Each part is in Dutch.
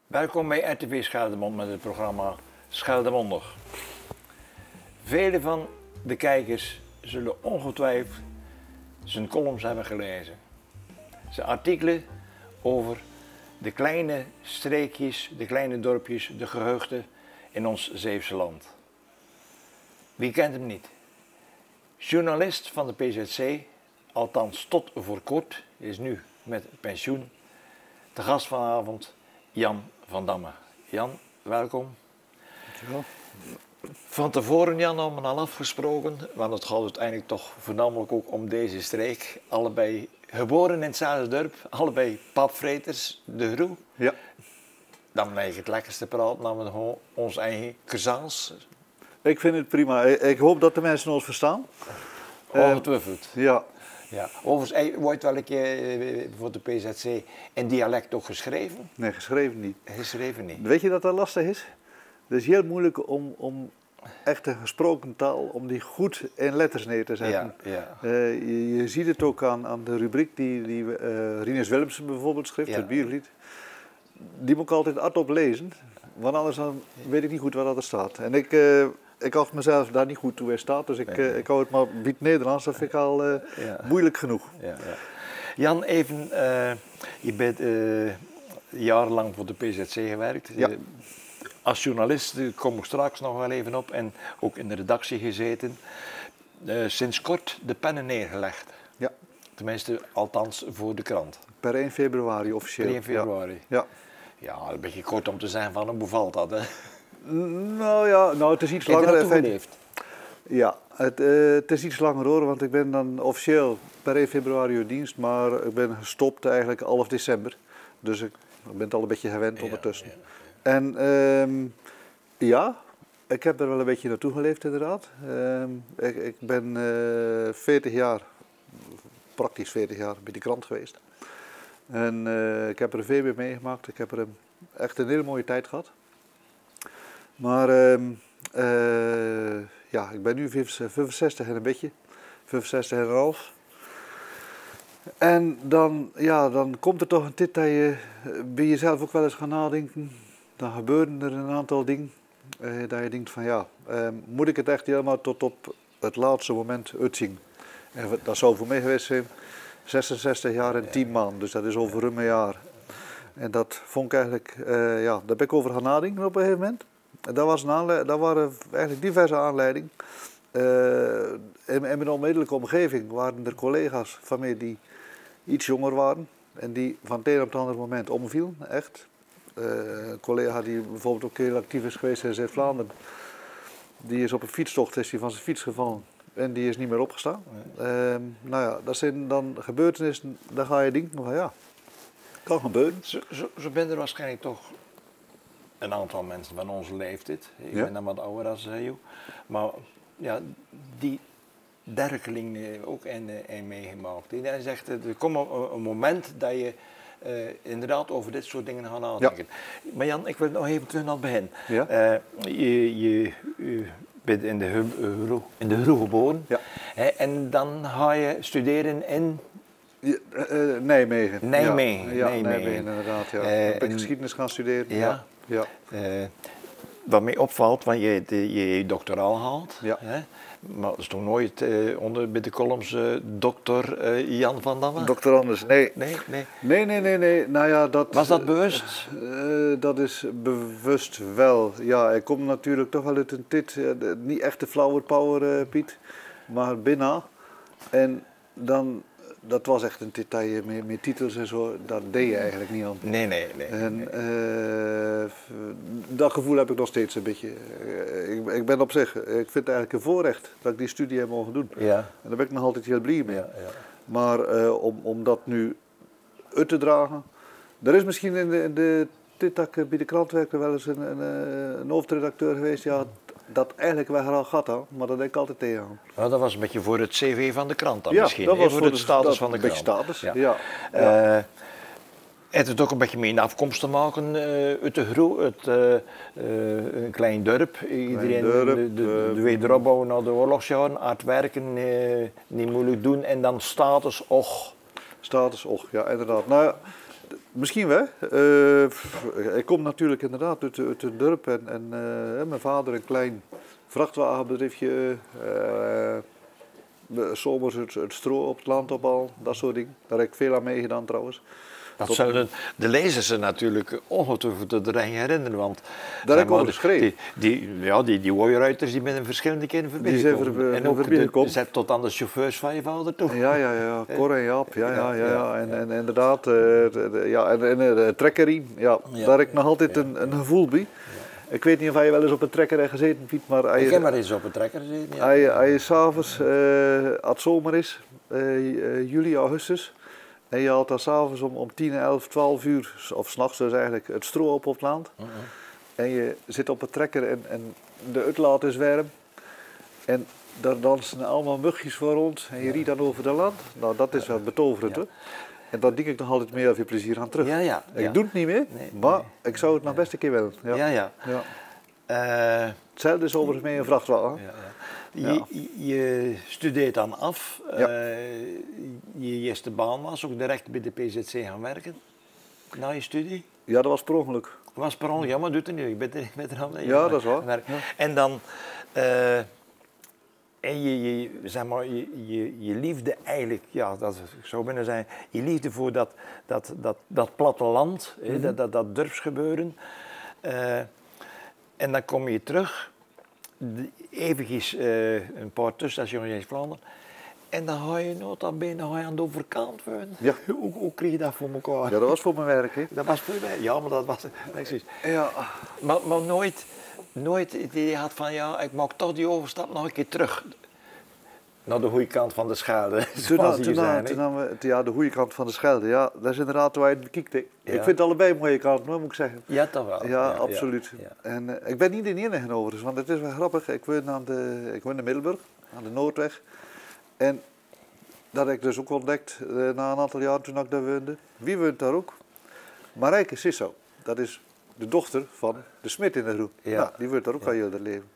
Welkom bij RTV Scheldemond met het programma Scheldemondig. Vele van de kijkers zullen ongetwijfeld zijn columns hebben gelezen. Zijn artikelen over de kleine streekjes, de kleine dorpjes, de gehuchten in ons Zeeuwse land. Wie kent hem niet? Journalist van de PZC, althans tot voor kort, is nu met pensioen. De gast vanavond, Jan van Damme. Jan, welkom. Dankjewel. Van tevoren, Jan, hebben we al afgesproken, want het gaat uiteindelijk toch voornamelijk ook om deze streek. Allebei geboren in hetzelfde dorp, allebei papvreters, de Groe. Ja. Dan lijkt het lekkerste praten, dan we gewoon ons eigen kuzaals. Ik vind het prima. Ik hoop dat de mensen ons verstaan. Ongetwijfeld. Ja. Ja. Overigens, wordt wel een keer voor de PZC in dialect ook geschreven? Nee, geschreven niet. Geschreven niet. Weet je dat dat lastig is? Het is heel moeilijk om echte gesproken taal, om die goed in letters neer te zetten. Ja, ja. Je ziet het ook aan de rubriek die Rinus Willemsen bijvoorbeeld schreef, Ja. het bierlied. Die moet ik altijd hardop lezen, want anders dan weet ik niet goed wat er staat. En ik acht mezelf daar niet goed toe in staat, dus ik hou het maar bied Nederlands, dat vind ik al moeilijk genoeg. Ja, ja. Jan, even, je bent jarenlang voor de PZC gewerkt. Ja. Als journalist, daar kom ik straks nog wel even op, en ook in de redactie gezeten. Sinds kort de pennen neergelegd. Ja. Tenminste, althans voor de krant. Per 1 februari officieel. 1 februari. Ja. Ja, een beetje kort om te zijn van, hoe bevalt dat, hè? Nou, het is iets Heb je langer. dat toegeleefd? Ja, het is iets langer hoor, want ik ben dan officieel per 1 februari in dienst, maar ik ben gestopt eigenlijk half december. Dus ik ben het al een beetje gewend ondertussen. Ja, ja. En ja, ik heb er wel een beetje naartoe geleefd inderdaad. Ik ben 40 jaar, praktisch 40 jaar, bij die krant geweest. En ik heb er veel mee meegemaakt. Ik heb er echt een hele mooie tijd gehad. Maar ja, ik ben nu 65 en een beetje, 65 en een half. En dan komt er toch een tijd dat je bij jezelf ook wel eens gaat nadenken. Dan gebeuren er een aantal dingen dat je denkt van ja, moet ik het echt helemaal tot op het laatste moment uitzien? En dat zou voor mij geweest zijn 66 jaar en 10 maanden, dus dat is over een jaar. En dat vond ik eigenlijk, ja, daar ben ik over gaan nadenken op een gegeven moment. En dat waren eigenlijk diverse aanleidingen. In mijn onmiddellijke omgeving waren er collega's van mij die iets jonger waren en die van het een op het andere moment omvielen, echt. Een collega die bijvoorbeeld ook heel actief is geweest in Zuid-Vlaanderen, die is op een fietstocht is die van zijn fiets gevallen en die is niet meer opgestaan. Nou ja, dat zijn dan gebeurtenissen, daar ga je denken van ja, kan gebeuren. Zo ben er waarschijnlijk toch een aantal mensen van onze leeftijd. Ik ben dan wat ouder dan jou. Maar ja, die dergelingen ook en meegemaakt. En zegt, er komt een moment dat je inderdaad over dit soort dingen gaat nadenken. Ja. Maar Jan, ik wil nog even terug naar het begin. Ja? Je bent in de Groe geboren. Ja. En dan ga je studeren in... Nijmegen. Nijmegen. Ja, Nijmegen. Nijmegen inderdaad. Ja. Ik ben geschiedenis gaan studeren. Ja. Ja. Wat mij opvalt, want je doctoraal gehaald. Ja. Hè? Maar er stond nooit onder bij de columns dokter Jan van Damme? Dokter Anders, nee. Nee. Nou ja, was dat bewust? Dat is bewust wel. Ja, ik kom natuurlijk toch wel uit een tijd, niet echt de flower power Piet, maar bijna. En dan, dat was echt een tijd dat je met titels en zo, dat deed je eigenlijk niet aan. Nee. En dat gevoel heb ik nog steeds een beetje. Ik ben op zich, ik vind het eigenlijk een voorrecht dat ik die studie heb mogen doen. Ja. En daar ben ik nog altijd heel blij mee. Ja. Maar om dat nu uit te dragen. Er is misschien in de tijd dat ik bij de krant werkte wel eens een hoofdredacteur geweest. Ja, dat eigenlijk wel graag gehad had, maar dat denk ik altijd tegenaan. Nou, dat was een beetje voor het cv van de krant dan Ja, misschien. dat was voor het status van de krant. Een beetje status, ja. Het heeft ook een beetje mee een afkomst te maken uit de Groe, een klein dorp. Iedereen de wederopbouw na de oorlogsjaren, hard werken, niet moeilijk doen en dan status, och. Status, och, ja inderdaad. Nou, Misschien wel. Ik kom natuurlijk inderdaad uit het dorp en mijn vader een klein vrachtwagenbedrijfje. Zomers het stro op het land ophalen, dat soort dingen. Daar heb ik veel aan meegedaan trouwens. Dat zullen de lezers zich natuurlijk ongetwijfeld eraan herinneren, want daar heb ik over geschreven. Die Hooiruiters die met een verschillende keren voorbij Die zijn gekomen. En ook zet tot aan de chauffeurs van je vader toch? Ja, Cor en Jaap, ja. En inderdaad, en trekkerriem, daar heb ik nog altijd een gevoel bij. Ik weet niet of je wel eens op een trekker hebt gezeten, Piet, maar... Ik heb maar eens op een trekker gezeten, Als je s'avonds, als het zomer is, juli, augustus, en je haalt dan s'avonds om 10, 11, 12 uur, of 's nachts dus eigenlijk, het stro op het land. En je zit op een trekker en de uitlaat is warm. En daar dansen allemaal mugjes voor rond en je riet dan over de land. Nou, dat is wel betoverend, hoor. En daar denk ik nog altijd meer veel plezier aan terug. Ik doe het niet meer, maar ik zou het nog best een keer willen. Hetzelfde is overigens mee een vrachtwagen. Je studeert dan af. Je eerste baan was ook direct bij de PZC gaan werken. Na je studie? Ja, dat was per ongeluk. Dat was per ongeluk, ja, maar doet het nu. Ik ben er aan. Ja, dat is waar. Ja. En dan... En je liefde eigenlijk, dat zou binnen zijn, je liefde voor dat platteland, dat dorpsgebeuren. En dan kom je terug, eventjes een paar tussenstations in Vlaanderen. En dan ga je nota bene aan de overkant wonen. Ja. Hoe kreeg je dat voor elkaar? Ja, dat was voor mijn werk, hè? Dat was voor je werk, ja, maar dat was precies. Ja. Maar nooit het idee had van, ik maak toch die overstap nog een keer terug. Naar de goede kant van de Schelde. De goede kant van de Schelde, ja, dat is inderdaad waar je het bekijkt. Ik vind allebei een mooie kant, moet ik zeggen. Ja, toch wel. Ja, absoluut. Ja. En ik ben niet de enige overigens, want het is wel grappig. Ik woon in Middelburg, aan de Noordweg. En dat heb ik dus ook ontdekt na een aantal jaar toen ik daar woonde. Wie woont daar ook? Marijke Sisso. Dat is de dochter van de smid in de groep. Ja. Nou, die woont daar ook al heel het leven.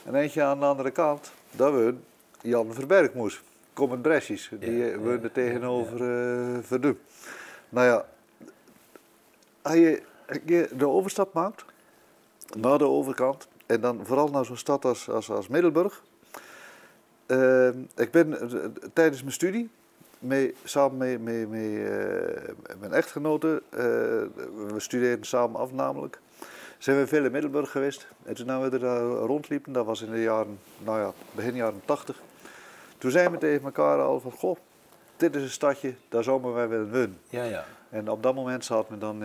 En eentje aan de andere kant, daar woont Jan Verbergmoes. Kom in Bresjes. Die woonde tegenover Verdun. Nou ja, als je de overstap maakt naar de overkant en dan vooral naar zo'n stad als Middelburg. Ik ben tijdens mijn studie, samen met mijn echtgenote, we studeerden samen af namelijk, zijn we veel in Middelburg geweest. En toen we er daar rondliepen, dat was in de jaren, begin jaren 80. Toen zeiden we tegen elkaar al van, goh, dit is een stadje, daar zouden wij willen wonen. Ja. En op dat moment zaten we dan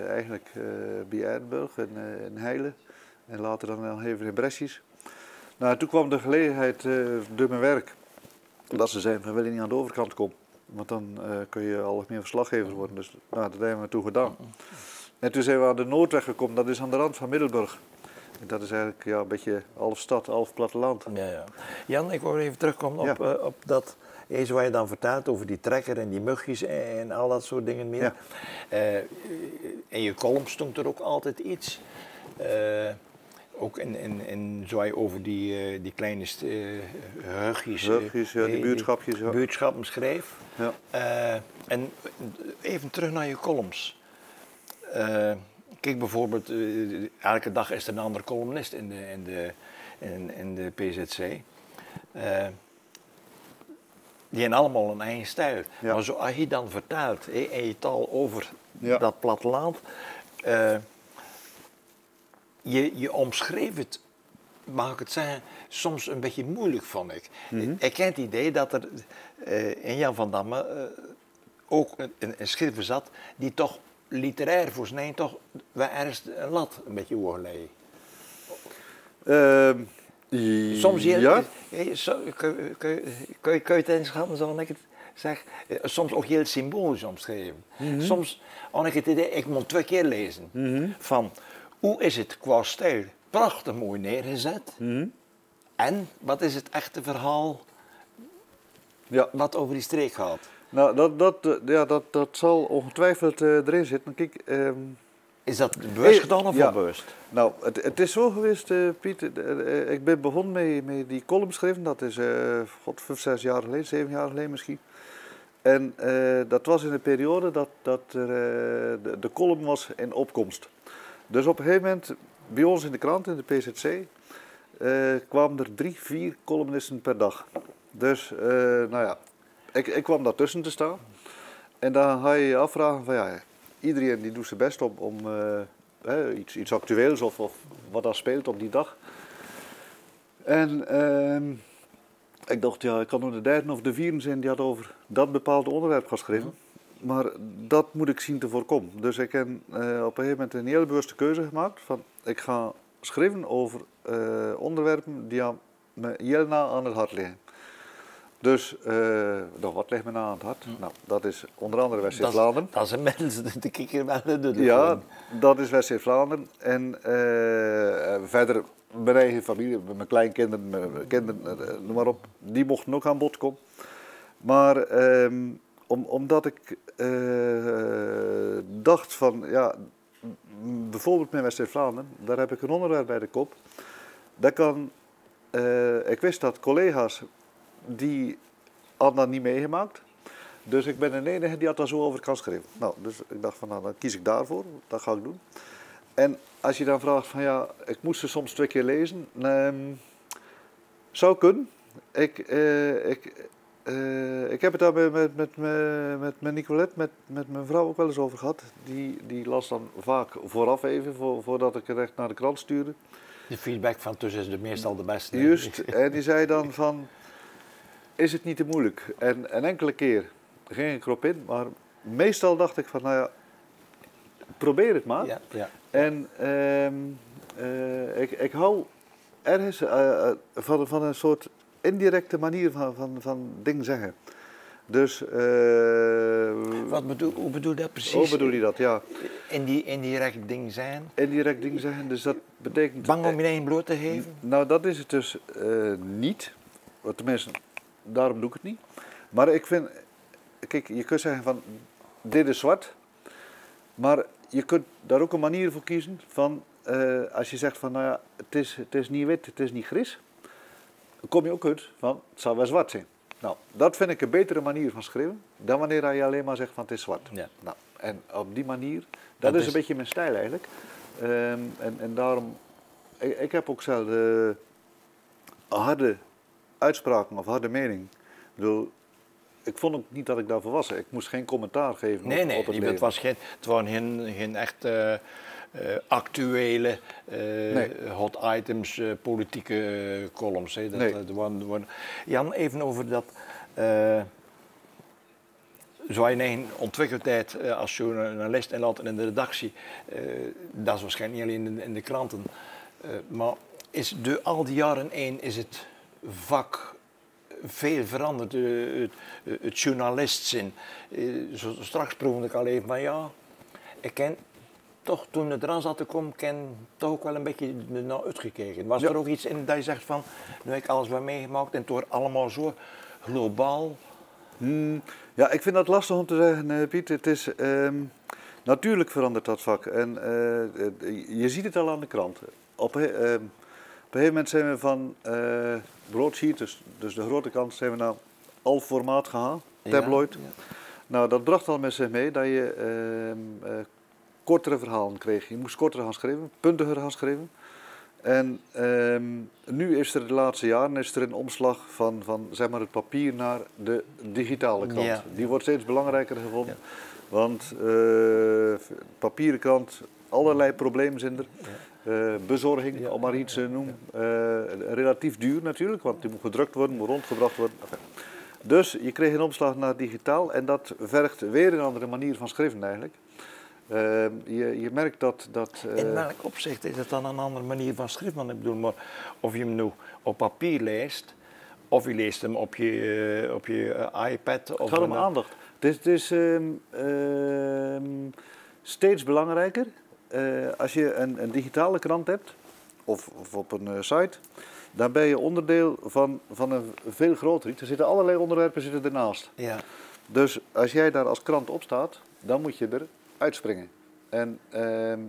eigenlijk bij Edinburgh in Heile en later dan even in Bresjes. Nou, toen kwam de gelegenheid door mijn werk, dat ze zeiden, we willen niet aan de overkant komen, want dan kun je al meer verslaggever worden. Dus dat hebben we toen gedaan. En toen zijn we aan de Noordweg gekomen, dat is aan de rand van Middelburg. En dat is eigenlijk een beetje half stad, half platteland. Ja. Jan, ik wil even terugkomen op dat, eens wat je dan vertelt over die trekker en die mugjes en al dat soort dingen meer. Ja. In je column stond er ook altijd iets. Ook in zo je over die kleine hugjes, die buurtschapjes. Ja. Buurtschappen schreef. Ja. En even terug naar je columns. Kijk bijvoorbeeld, elke dag is er een andere columnist in de PZC. Die hebben allemaal een eigen stijl. Ja. Maar zoals je dan vertelt, en je taal over dat platteland, je omschreef het, mag ik het zeggen, soms een beetje moeilijk, vond ik. Ik ken het idee dat er in Jan van Damme ook een schrijver zat die toch literair voor zijn toch wel ergens een lat een beetje oorleggen. Soms kun je het inschatten, zoals ik het zeg, soms ook heel symbolisch omschreven. Soms had ik het idee, ik moet 2 keer lezen, van hoe is het qua stijl prachtig mooi neergezet en wat is het echte verhaal wat over die streek gaat. Nou, dat zal ongetwijfeld erin zitten. Kijk, is dat bewust gedaan of onbewust? Nou, het is zo geweest, Piet. Ik ben begonnen met die column schrijven. Dat is 5, 6 jaar geleden, 7 jaar geleden misschien. En dat was in de periode dat de column was in opkomst. Dus op een gegeven moment, bij ons in de krant, in de PZC, kwamen er 3, 4 columnisten per dag. Dus, nou ja, ik kwam daartussen te staan. En dan ga je je afvragen van, ja, iedereen die doet zijn best om iets actueels of wat er speelt op die dag. En ik dacht, ja, ik kan nog de derde of de vierde zijn die had over dat bepaalde onderwerp geschreven. Maar dat moet ik zien te voorkomen. Dus ik heb op een gegeven moment een heel bewuste keuze gemaakt. Van, ik ga schrijven over onderwerpen die me heel na aan het hart liggen. Dus, wat ligt me na aan het hart? Nou, dat is onder andere West-Vlaanderen. Dat is inmiddels de kikker wel de Ja, dat is West-Vlaanderen. En verder mijn eigen familie, mijn kleinkinderen, mijn kinderen, noem maar op, die mochten ook aan bod komen. Maar omdat ik dacht van, ja, bijvoorbeeld met West-Vlaanderen, daar heb ik een onderwerp bij de kop. Dat kan, ik wist dat collega's die hadden dat niet meegemaakt. Dus ik ben de enige die had daar zo over kan schrijven. Nou, dus ik dacht van, nou, dan kies ik daarvoor. Dat ga ik doen. En als je dan vraagt van, ja, ik moest ze soms 2 keer lezen. Zou kunnen. Ik heb het daar met Nicolette, met mijn vrouw ook wel eens over gehad. Die las dan vaak vooraf even, voordat ik het echt naar de krant stuurde. De feedback van tussen is meestal de beste. Juist, en die zei dan van, is het niet te moeilijk? En een enkele keer ging ik erop in, maar meestal dacht ik van, nou ja, probeer het maar. Ja, ja. En ik hou ergens van een soort indirecte manier van dingen zeggen. Dus... Hoe bedoel je dat precies? Hoe bedoel je dat, ja. Indirect ding zijn? Indirect ding zeggen, dus dat betekent... Bang om je eigen bloot te geven? Nou, dat is het dus niet. Tenminste, daarom doe ik het niet. Maar ik vind... Kijk, je kunt zeggen van, dit is zwart. Maar je kunt daar ook een manier voor kiezen van... als je zegt van, nou ja, het is niet wit, het is niet gris. Dan kom je ook uit van, het zou wel zwart zijn. Nou, dat vind ik een betere manier van schrijven dan wanneer je alleen maar zegt van het is zwart. Ja. Nou, en op die manier, dat is een beetje mijn stijl eigenlijk. En daarom, ik heb ook zelf harde uitspraken of harde mening. Ik bedoel, ik vond ook niet dat ik daarvoor was. Ik moest geen commentaar geven op het leven. Het waren geen echt actuele hot items, politieke columns. Hè. Jan, even over dat... Zo in een ontwikkeldheid als journalist en later in de redactie, dat is waarschijnlijk niet alleen in de kranten, maar is al die jaren is het vak veel veranderd, het journalist zijn. Straks proefde ik al even van ja, ik ken toch toen het eraan zat te komen, toch ook wel een beetje naar uitgekeken. Was er ook iets in dat je zegt van, nu heb ik alles wat meegemaakt en het wordt allemaal zo globaal? Ja, ik vind dat lastig om te zeggen, Piet. Het is, natuurlijk verandert dat vak. En je ziet het al aan de krant. Op een gegeven moment zijn we van broadsheet, dus de grote kant, zijn we naar al formaat gegaan, tabloid. Ja, ja. Nou, dat bracht al met zich mee dat je kortere verhalen kreeg. Je moest korter gaan schrijven, puntiger gaan schrijven. En nu is er de laatste jaren een omslag van zeg maar het papier naar de digitale krant. Ja. Die wordt steeds belangrijker gevonden. Ja. Want papieren krant, allerlei problemen zijn er. Ja. Bezorging, om maar iets te noemen. Relatief duur natuurlijk, want die moet gedrukt worden, moet rondgebracht worden. Enfin. Dus je kreeg een omslag naar digitaal en dat vergt weer een andere manier van schrijven eigenlijk. Je merkt dat in welk opzicht is het dan een andere manier van schrijven? Want ik bedoel, maar of je hem nu op papier leest, of je leest hem op je iPad. Het gaat om aandacht. Het is steeds belangrijker. Als je een digitale krant hebt, of op een site, dan ben je onderdeel van een veel groter iets. Er zitten allerlei onderwerpen ernaast. Ja. Dus als jij daar als krant op staat, dan moet je er uitspringen. En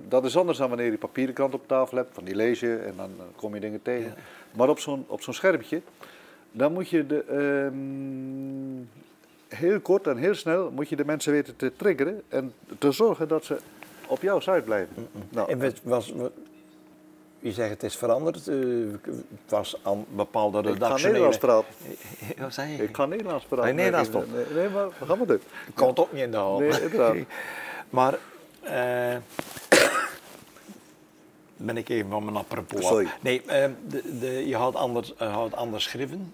dat is anders dan wanneer je papieren krant op tafel hebt, van die lees je en dan kom je dingen tegen. Ja. Maar op zo'n schermpje, dan moet je heel kort en heel snel moet je de mensen weten te triggeren en te zorgen dat ze op jouw site blijven. Nou, En je zegt het is veranderd, het was aan bepaalde ik ga redactionele... Nederlands praten. Wat zei je? Ik ga Nederlands praten. Ga je Nederlands praten? Nee, maar we gaan maar doen. Komt ook niet in de hand. Nee, inderdaad. Maar, ben ik even van mijn apropos. Sorry. Nee, je had anders schrijven,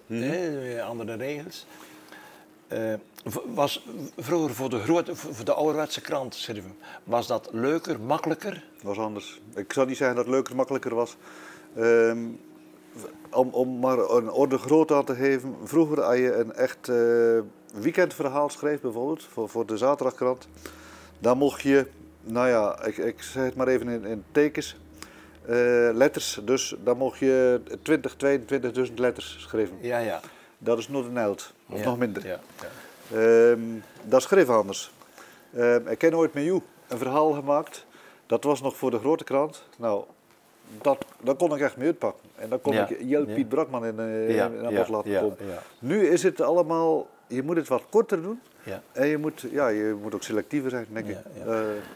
andere regels. Was vroeger voor de ouderwetse krant schrijven, was dat leuker, makkelijker? Dat was anders. Ik zou niet zeggen dat het leuker, makkelijker was. Om maar een orde groot aan te geven. Vroeger als je een echt weekendverhaal schreef bijvoorbeeld, voor de zaterdagkrant. Dan mocht je, nou ja, ik zeg het maar even in tekens, letters. Dus dan mocht je 22.000 letters schrijven. Ja, ja. Dat is nog een eld, of nog minder. Ja, ja. Dat schreef anders. Ik heb ooit met jou een verhaal gemaakt. Dat was nog voor de grote krant. Nou, daar kon ik echt mee uitpakken. En dan kon ik Piet Brakman in aan bod laten komen. Ja. Nu is het allemaal, je moet het wat korter doen. Ja. En je moet ook selectiever zijn, denk ik.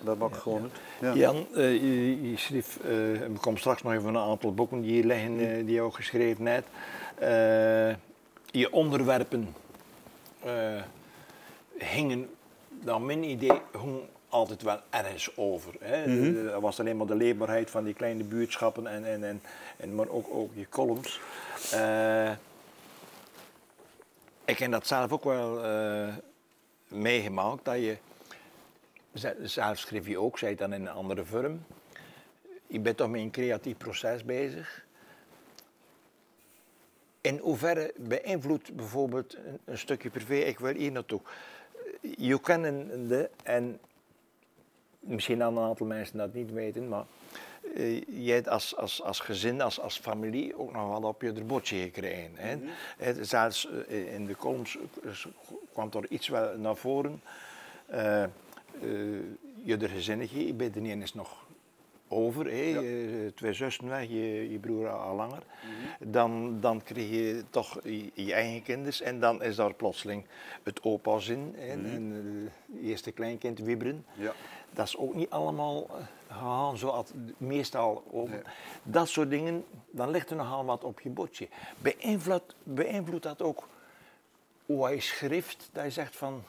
Dat mag gewoon niet. Ja. Jan, je schreef, we komen straks nog even een aantal boeken die hier liggen, die je ook geschreven hebt. Je onderwerpen hingen, naar mijn idee, altijd wel ergens over. Hè? Er was alleen maar de leefbaarheid van die kleine buurtschappen maar ook je columns. Ik heb dat zelf ook wel meegemaakt, dat je, zelf schreef je ook, zei het dan in een andere vorm, je bent toch met een creatief proces bezig. In hoeverre beïnvloedt bijvoorbeeld een stukje privé, ik wil hier naartoe, je kennende, en misschien aan een aantal mensen dat niet weten, maar jij hebt als gezin, als familie ook nog wat op je bordje gekregen. Hè? Zelfs in de columns kwam er iets wel naar voren. Je gezinnetje, je bent er niet eens nog over, twee zussen weg, je broer al langer. Dan krijg je toch je eigen kinders en dan is daar plotseling het opa-zin en het eerste kleinkind wieberen. Ja. Dat is ook niet allemaal gegaan zoals meestal over. Nee. Dat soort dingen, dan ligt er nogal wat op je bordje. Beïnvloedt dat ook hoe hij schrijft, dat je zegt van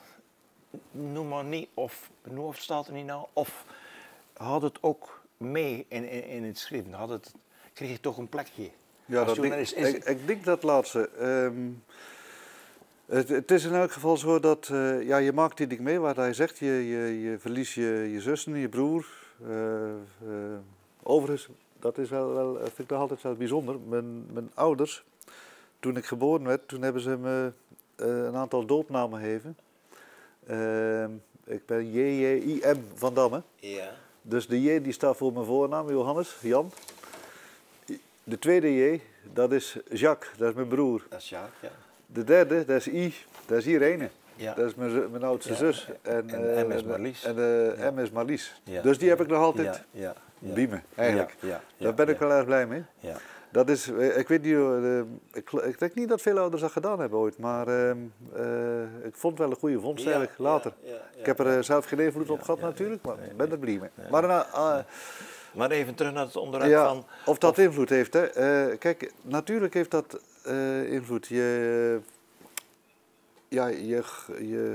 noem maar niet, of mijn hoofd staat er niet nou, of had het ook mee in het schrijven, kreeg je toch een plekje? Ja, ik denk dat laatste. Het is in elk geval zo dat je maakt die ding mee, wat hij zegt, je verliest je zussen, je broer. Overigens, dat is wel, vind ik toch altijd wel bijzonder. Mijn ouders, toen ik geboren werd, toen hebben ze me een aantal doopnamen gegeven. Ik ben J.J.I.M. van Damme. Ja. Dus de J die staat voor mijn voornaam, Johannes, Jan. De tweede J, dat is Jacques, dat is mijn broer. Dat is Jacques, ja. De derde, dat is I, dat is Irene. Ja. Dat is mijn oudste zus. En M is Marlies. En de M is Marlies. Ja. Dus die heb ik nog altijd bij me, eigenlijk. Daar ben ik wel erg blij mee. Ja. Dat is, ik weet niet, ik denk niet dat veel ouders dat gedaan hebben ooit, maar ik vond het wel een goede vondst eigenlijk later. Ik heb er zelf geen invloed op gehad natuurlijk, maar ik ben er blij mee. Maar even terug naar het onderwerp van... Of dat invloed heeft, hè. Kijk, natuurlijk heeft dat invloed. Je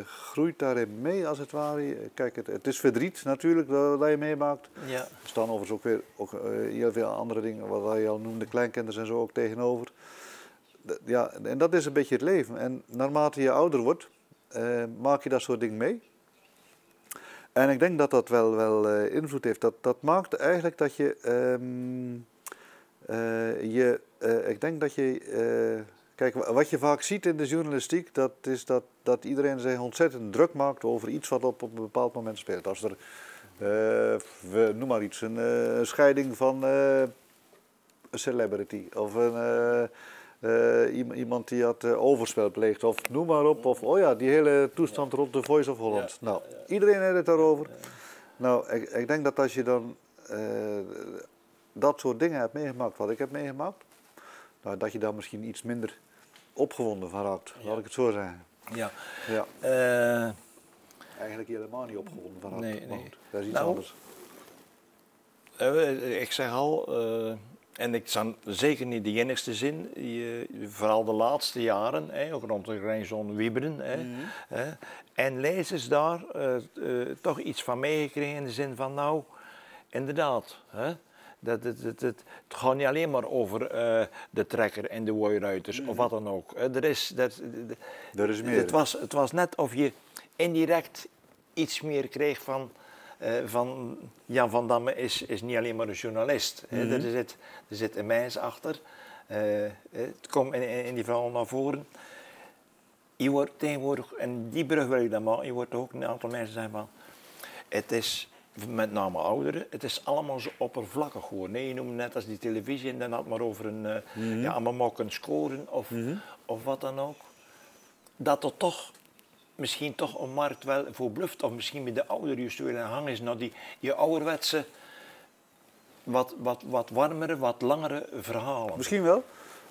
groeit daarin mee, als het ware. Kijk, het is verdriet natuurlijk, dat je meemaakt. Ja. Er staan overigens ook heel veel andere dingen, wat je al noemde, kleinkinderen en zo ook tegenover. Ja, en dat is een beetje het leven. En naarmate je ouder wordt, maak je dat soort dingen mee. En ik denk dat dat wel invloed heeft. Dat maakt eigenlijk dat je... ik denk dat je... Kijk, wat je vaak ziet in de journalistiek, dat is dat iedereen zich ontzettend druk maakt over iets wat op een bepaald moment speelt. Als er, noem maar iets, een scheiding van een celebrity of iemand die had overspel pleegt of noem maar op. Of die hele toestand rond de Voice of Holland. Nou, iedereen heeft het daarover. Nou, ik denk dat als je dan dat soort dingen hebt meegemaakt, wat ik heb meegemaakt, nou, dat je daar misschien iets minder opgewonden van raakt, laat ik het zo zeggen. Ja. Ja. Eigenlijk helemaal niet opgewonden van Nee. Dat is iets Nou, anders. Ik zeg al, en ik zal zeker niet de enigste zin, vooral de laatste jaren, ook rond de Rijnzon Wieberen. En lezers daar toch iets van meegekregen in de zin van, nou, inderdaad. Het gaat niet alleen maar over de trekker en de wooiruiters of wat dan ook. Er is meer. Het was net of je indirect iets meer kreeg van Jan van Damme is niet alleen maar een journalist. Er zit een mens achter. Het komt in die verhaal naar voren. Je wordt tegenwoordig, en die brug wil ik dan maken, je wordt ook een aantal mensen zeggen van, het is, met name ouderen, het is allemaal zo oppervlakkig geworden. Nee, je noemt net als die televisie en dan had maar over allemaal mokken scoren of wat dan ook. Dat er toch misschien toch een markt wel voor bluft, of misschien met de ouderen juist willen hangen is naar die ouderwetse, wat warmere, wat langere verhalen. Misschien wel.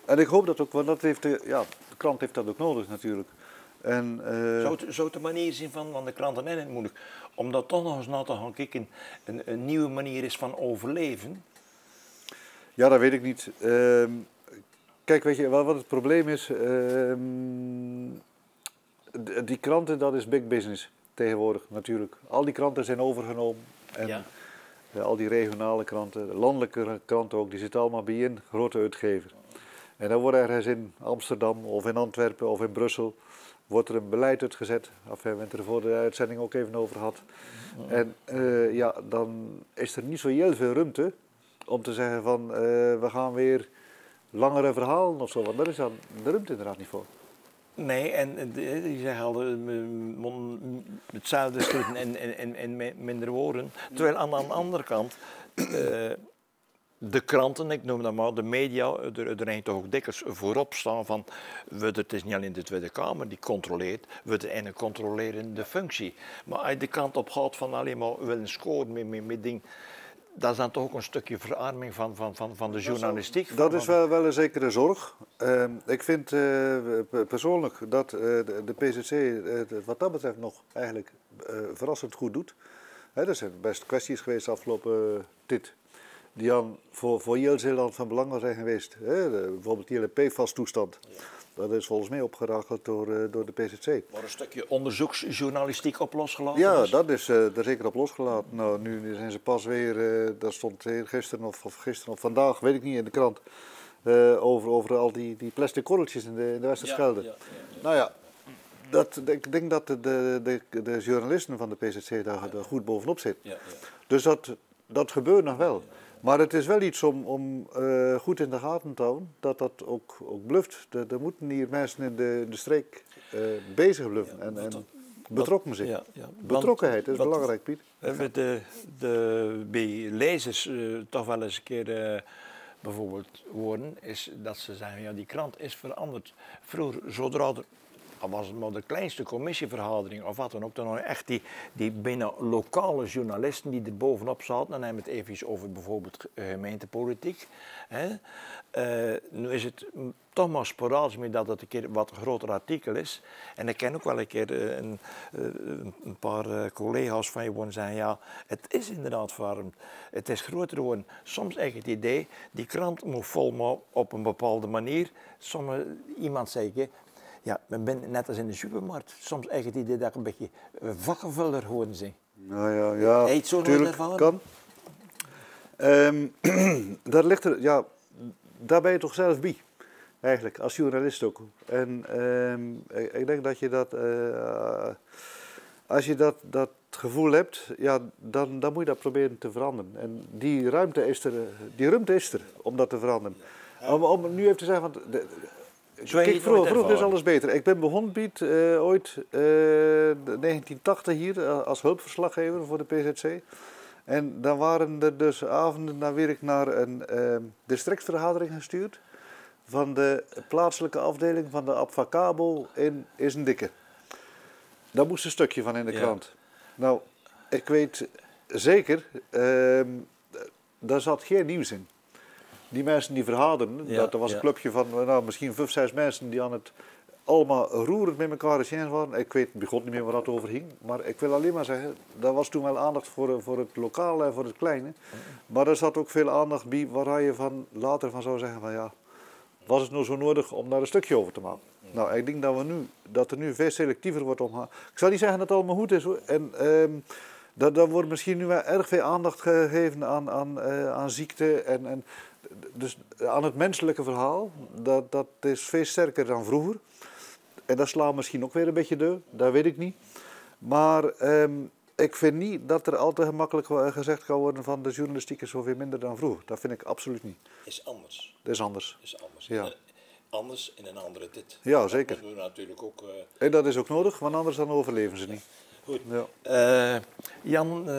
En ik hoop dat ook, want dat heeft de krant heeft dat ook nodig natuurlijk. En, Zou het de manier zien van de kranten en het moeilijk, om dat toch nog eens naar te gaan kijken, een nieuwe manier is van overleven? Ja, dat weet ik niet. Kijk, weet je wat het probleem is? Die kranten, dat is big business tegenwoordig natuurlijk. Al die kranten zijn overgenomen. En al die regionale kranten, de landelijke kranten ook, die zitten allemaal bij een grote uitgever. En dan wordt ergens in Amsterdam of in Antwerpen of in Brussel wordt er een beleid uitgezet. We hebben het er voor de uitzending ook even over gehad. En dan is er niet zo heel veel ruimte om te zeggen van we gaan weer langere verhalen of zo. Want daar is dan de ruimte inderdaad niet voor. Nee, en die zeggen al hetzelfde schrijven in minder woorden. Terwijl aan de andere kant, de kranten, ik noem dat maar, de media, er zijn toch ook dikwijls voorop staan van, het is niet alleen de Tweede Kamer die controleert, we hebben een controlerende functie. Maar als je de kant op gaat van alleen maar willen scoren met dingen, dat is dan toch ook een stukje verarming van de journalistiek. Dat is wel een zekere zorg. Ik vind persoonlijk dat de PZC wat dat betreft nog eigenlijk verrassend goed doet. Er zijn best kwesties geweest de afgelopen tijd die dan voor heel Zeeland van belang zijn geweest. Bijvoorbeeld die hele PFAS-toestand. Ja. Dat is volgens mij opgerakeld door de PZC. Maar een stukje onderzoeksjournalistiek op losgelaten? Ja, dat is er zeker op losgelaten. Nou, nu zijn ze pas weer, dat stond gisteren of vandaag, weet ik niet, in de krant. Over al die plastic korreltjes in de Westerschelde. Ja. Nou ja, ik denk dat de journalisten van de PZC daar goed bovenop zitten. Ja. Dus dat gebeurt nog wel. Ja. Maar het is wel iets om goed in de gaten te houden, dat ook bluft. Er moeten hier mensen in de streek bezig bluffen en betrokken zijn. Ja. Betrokkenheid is belangrijk, Piet. Bij lezers toch wel eens een keer bijvoorbeeld horen, is dat ze zeggen, ja, die krant is veranderd. Vroeger, zodra al was het maar de kleinste commissievergadering of wat dan ook, dan echt die bijna lokale journalisten die er bovenop zaten. Dan hebben we het even over bijvoorbeeld gemeentepolitiek. Nu is het toch maar sporadisch meer dat het een keer wat een groter artikel is. En ik ken ook wel een keer een paar collega's van je worden zeggen, ja, het is inderdaad verarmd. Het is groter geworden. Soms echt het idee, die krant moet vol maar op een bepaalde manier. Iemand zei, ja, ik ben net als in de supermarkt. Soms echt het idee dat ik een beetje vakkenvuller geworden ben. Nou ja, Eet zo tuurlijk kan. Dat ligt er, ja, daar ben je toch zelf bij, eigenlijk, als journalist ook. En ik denk dat je dat, als je dat gevoel hebt, ja, dan moet je dat proberen te veranderen. En die ruimte is er om dat te veranderen. Om nu even te zeggen, want kijk, vroeger is alles beter. Ik ben begonnen, Piet, ooit 1980 hier als hulpverslaggever voor de PZC. En dan waren er dus avonden, dan werd ik naar een districtsvergadering gestuurd van de plaatselijke afdeling van de Abfacabo in Issendikke. Daar moest een stukje van in de krant. Nou, ik weet zeker, daar zat geen nieuws in. Die mensen die verhaderden, dat was een clubje van misschien 5, 6 mensen die aan het allemaal roerend met elkaar eens waren. Ik weet bij God niet meer waar dat over ging. Maar ik wil alleen maar zeggen, daar was toen wel aandacht voor het lokale en voor het kleine. Maar er zat ook veel aandacht bij waar je later van zou zeggen van ja, was het nou zo nodig om daar een stukje over te maken? Nou, ik denk dat er nu veel selectiever wordt omgegaan. Ik zou niet zeggen dat het allemaal goed is hoor. En daar wordt misschien nu wel erg veel aandacht gegeven aan ziekte en dus aan het menselijke verhaal. Dat is veel sterker dan vroeger. En dat slaat misschien ook weer een beetje deur, dat weet ik niet. Maar ik vind niet dat er al te gemakkelijk gezegd kan worden van de journalistiek is zoveel minder dan vroeger. Dat vind ik absoluut niet. Is anders. Dat is anders. Is anders. Ja. Anders in een andere tijd. Ja, zeker. Dat moeten we natuurlijk ook... En dat is ook nodig, want anders dan overleven ze niet. Goed. Ja. Jan,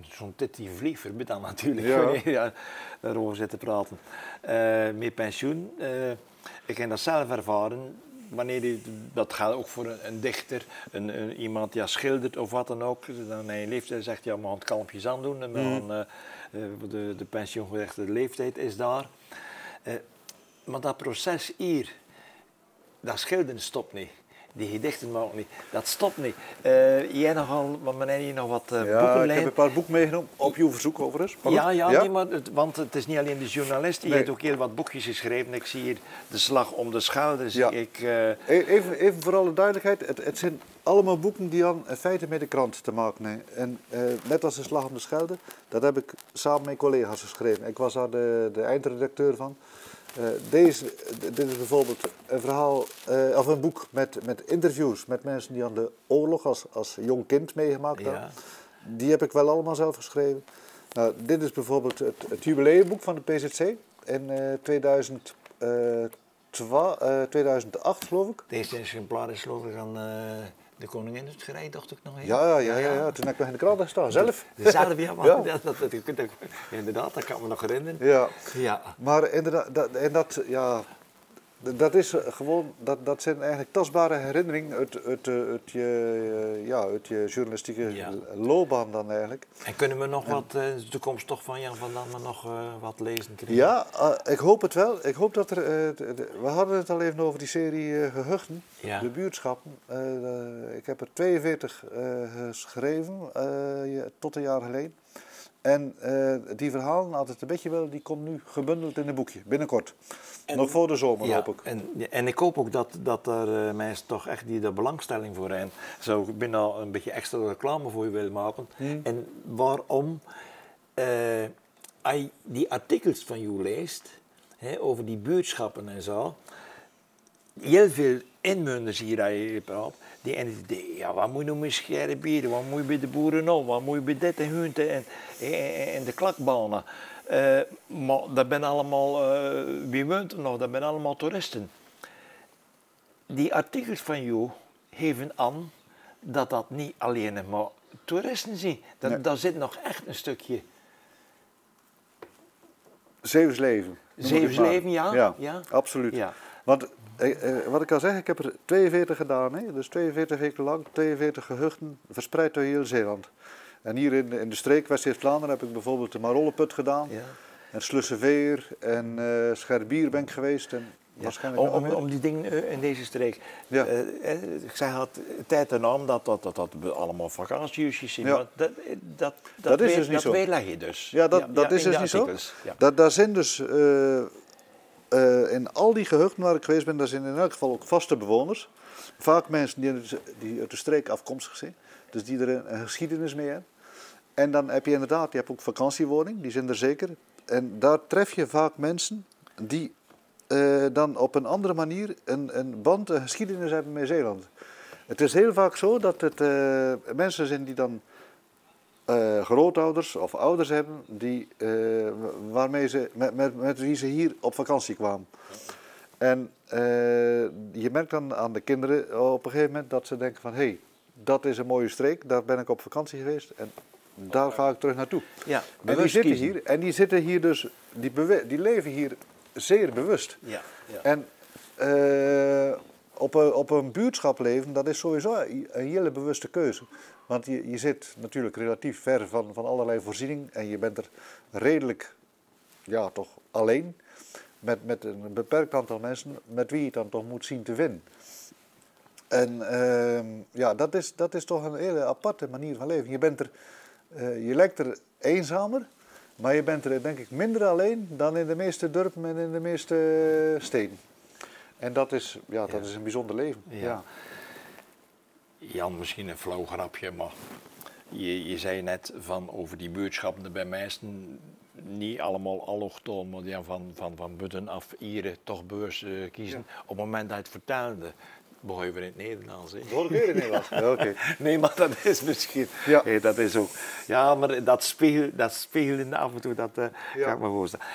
zo'n tit die vliegt verbiedt dan natuurlijk. Ja. Ja, daarover zitten praten. Met pensioen. Ik heb dat zelf ervaren. Wanneer dat gaat ook voor een dichter, iemand die schildert of wat dan ook. Dan in je leeftijd zegt ja, we gaan het kalmpjes aandoen. En de pensioengerechtigde leeftijd is daar. Maar dat proces hier, dat schilderen stopt niet. Die gedichten maken niet. Dat stopt niet. Jij nogal, want men heeft hier nog wat boeken ik heb een paar boeken meegenomen, op uw verzoek overigens. Ja. Nee, maar want het is niet alleen de journalist, die heeft ook heel wat boekjes geschreven. Ik zie hier De Slag om de Schelde. Ja. Even voor alle duidelijkheid, het zijn allemaal boeken die aan in feite met de krant te maken hebben. En net als De Slag om de Schelde, dat heb ik samen met collega's geschreven. Ik was daar de eindredacteur van. Dit is bijvoorbeeld een verhaal, of een boek met interviews met mensen die aan de oorlog als jong kind meegemaakt hebben. Ja. Die heb ik wel allemaal zelf geschreven. Dit is bijvoorbeeld het jubileumboek van de PZC in 2008 geloof ik. Deze exemplaar is geloof ik aan de koningin het gereid, dacht ik nog even. Ja. Toen heb ik nog in de krant gestaan, zelf. Zelf, ja, maar Ja. inderdaad, dat kan me nog herinneren. Ja. Ja. Maar inderdaad, dat is gewoon, dat zijn eigenlijk tastbare herinneringen uit je journalistieke loopbaan dan eigenlijk. En kunnen we nog wat in de toekomst toch van Jan van Damme nog wat lezen krijgen? Ja, ik hoop het wel. Ik hoop dat we hadden het al even over die serie Gehuchten, de buurtschappen. Ik heb er 42 geschreven, tot een jaar geleden. En die verhalen, altijd een beetje wel, die komt nu gebundeld in een boekje, binnenkort. Nog voor de zomer hoop ik. En ik hoop ook dat er mensen toch echt die er belangstelling voor hebben. Zou ik binnen al een beetje extra reclame voor je willen maken. En waarom, als je die artikels van jou leest, over die buurtschappen en zo, heel veel inwoners hier je praat, die ja, wat moet je nou met Scherrebieren, wat moet je bij de boeren om, wat moet je bij dit en hunten en de klakbanen. Maar dat zijn allemaal, wie woont er nog, dat zijn allemaal toeristen. Die artikels van jou geven aan dat dat niet alleen maar toeristen zijn. Daar zit nog echt een stukje... Zeeuws leven. Zeeuws leven, ja. Absoluut. Ja. Want wat ik al zeg, ik heb er 42 gedaan. Hè? Dus 42 weken lang, 42 gehuchten, verspreid door heel Zeeland. En hier in de streek West-Vlaanderen heb ik bijvoorbeeld de Marolleput gedaan. Ja. En Slusseveer en Scherbier ben ik geweest. En waarschijnlijk om die dingen in deze streek. Ja. Ik zei het tijd en naam dat allemaal vakantiejusjes zijn. Ja. Dat is dus niet zo. Dat weerleg je dus. Ja, dat is dus niet zo. Ja. Daar zijn dus... in al die gehuchten waar ik geweest ben, daar zijn in elk geval ook vaste bewoners. Vaak mensen die uit de streek afkomstig zijn. Dus die er een geschiedenis mee hebben. En dan heb je inderdaad, je hebt ook vakantiewoning, die zijn er zeker. En daar tref je vaak mensen die dan op een andere manier een band, een geschiedenis hebben met Zeeland. Het is heel vaak zo dat het mensen zijn die dan grootouders of ouders hebben die, waarmee ze, met wie ze hier op vakantie kwamen. En je merkt dan aan de kinderen op een gegeven moment dat ze denken van hé, dat is een mooie streek, daar ben ik op vakantie geweest en daar ga ik terug naartoe. Ja, en die zitten hier, en die zitten hier dus, die leven hier zeer bewust. Ja, ja. En op een buurtschap leven, dat is sowieso een hele bewuste keuze. Want je zit natuurlijk relatief ver van allerlei voorzieningen en je bent er redelijk, ja toch, alleen. met een beperkt aantal mensen met wie je het dan toch moet zien te winnen. En ja, dat is toch een hele aparte manier van leven. Je lijkt er eenzamer, maar je bent er denk ik minder alleen dan in de meeste dorpen en in de meeste steden. En dat is een bijzonder leven. Ja. Ja. Jan, misschien een flauw grapje, maar je zei net van over die buurtschappen bij meesten niet allemaal allochtoon, maar die van buiten af Ieren toch bewust kiezen. Ja. Op het moment dat je het vertelde, begon je weer in het Nederlands. Hè? Hoor ik weer in Nederland? Ja, oké. Nee, maar dat is misschien. Ja. Hey, dat is ook. Ja, maar dat spiegelende af en toe, dat kan ik me voorstellen.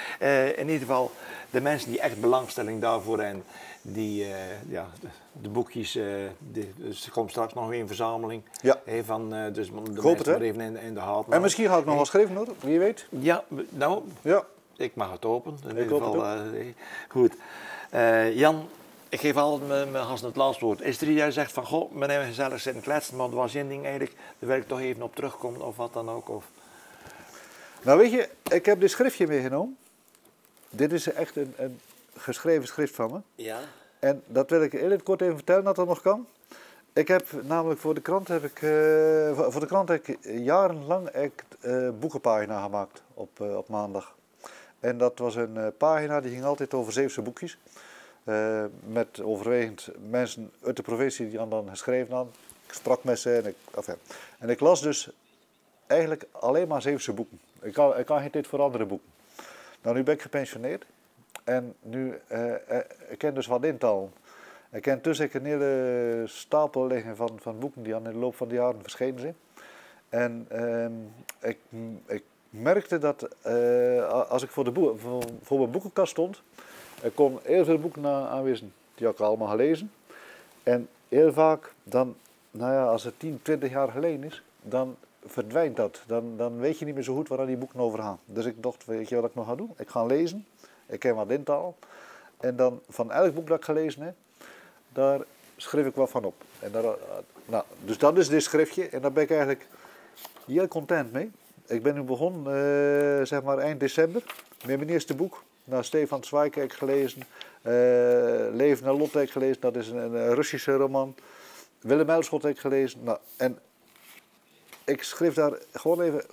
In ieder geval, de mensen die echt belangstelling daarvoor hebben, die, de boekjes, dus er komt straks nog weer een verzameling. Ja. Van, dus de hoop mensen het, hè? maar even in de haat. En misschien ga ik nog wel schrijven hoor, wie weet. Ja, nou, Ja. ik mag het open. In Ik ieder hoop geval, goed. Jan, ik geef altijd mijn gasten het laatste woord. Is er die jij zegt van, goh, we hebben gezellig zitten kletsen, maar er was één ding eigenlijk, daar wil ik toch even op terugkomen of wat dan ook? Of... Nou weet je, ik heb dit schriftje meegenomen. Dit is echt een geschreven schrift van me. Ja. En dat wil ik heel kort even vertellen, dat dat nog kan. Ik heb namelijk voor de krant heb ik jarenlang boekenpagina gemaakt op maandag. En dat was een pagina die ging altijd over Zeeuwse boekjes. Met overwegend mensen uit de provincie die dan geschreven hadden. Ik sprak met ze en ik las dus eigenlijk alleen maar Zeeuwse boeken. Ik kan geen tijd voor andere boeken. Nou, nu ben ik gepensioneerd. En nu, ik ken dus wat intalen. Ik ken tussen een hele stapel liggen van boeken die aan in de loop van de jaren verschenen zijn. En ik merkte dat als ik voor mijn boekenkast stond, ik kon heel veel boeken aanwijzen. Die had ik allemaal gelezen. En heel vaak, dan, nou ja, als het 10, 20 jaar geleden is, dan verdwijnt dat. Dan weet je niet meer zo goed waar die boeken over gaan. Dus ik dacht, weet je wat ik nog ga doen? Ik ga lezen. Ik ken wat intaal. En dan van elk boek dat ik gelezen heb, daar schreef ik wat van op. En dus dat is dit schriftje en daar ben ik eigenlijk heel content mee. Ik ben nu begonnen, zeg maar eind december, met mijn eerste boek. Naar Stefan Zweig heb ik gelezen. Leven en Lot heb ik gelezen, dat is een Russische roman. Willem Elschot heb ik gelezen. Nou, en ik schreef daar gewoon even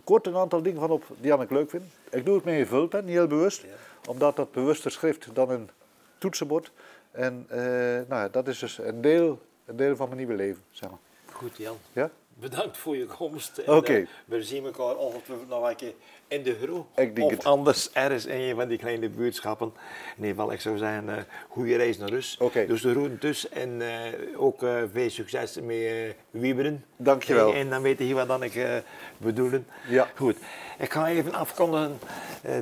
kort een aantal dingen van op die ik leuk vind. Ik doe het met gevuld, niet heel bewust. Ja. Omdat dat bewuster schrift dan een toetsenbord. En dat is dus een deel van mijn nieuwe leven, zeg maar. Goed, Jan. Ja? Bedankt voor je komst. Oké. We zien elkaar ongetwijfeld nog een keer in de groep. Of anders ergens in een van die kleine buurtschappen. In ieder geval, ik zou zeggen, goede reis naar Rus. Okay. Dus de groeten dus en ook veel succes met wieberen. Dankjewel. En dan weet je wat dan ik bedoel. Ja. Goed. Ik ga even afkondigen.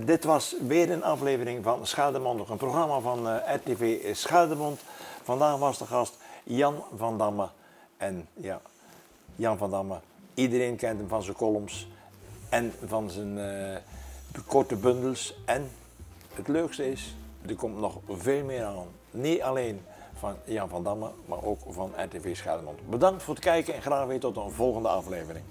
Dit was weer een aflevering van Scheldemond, een programma van RTV Scheldemond. Vandaag was de gast Jan van Damme. En ja, Jan van Damme, iedereen kent hem van zijn columns en van zijn korte bundels. En het leukste is, er komt nog veel meer aan. Niet alleen van Jan van Damme, maar ook van RTV Scheldemond. Bedankt voor het kijken en graag weer tot een volgende aflevering.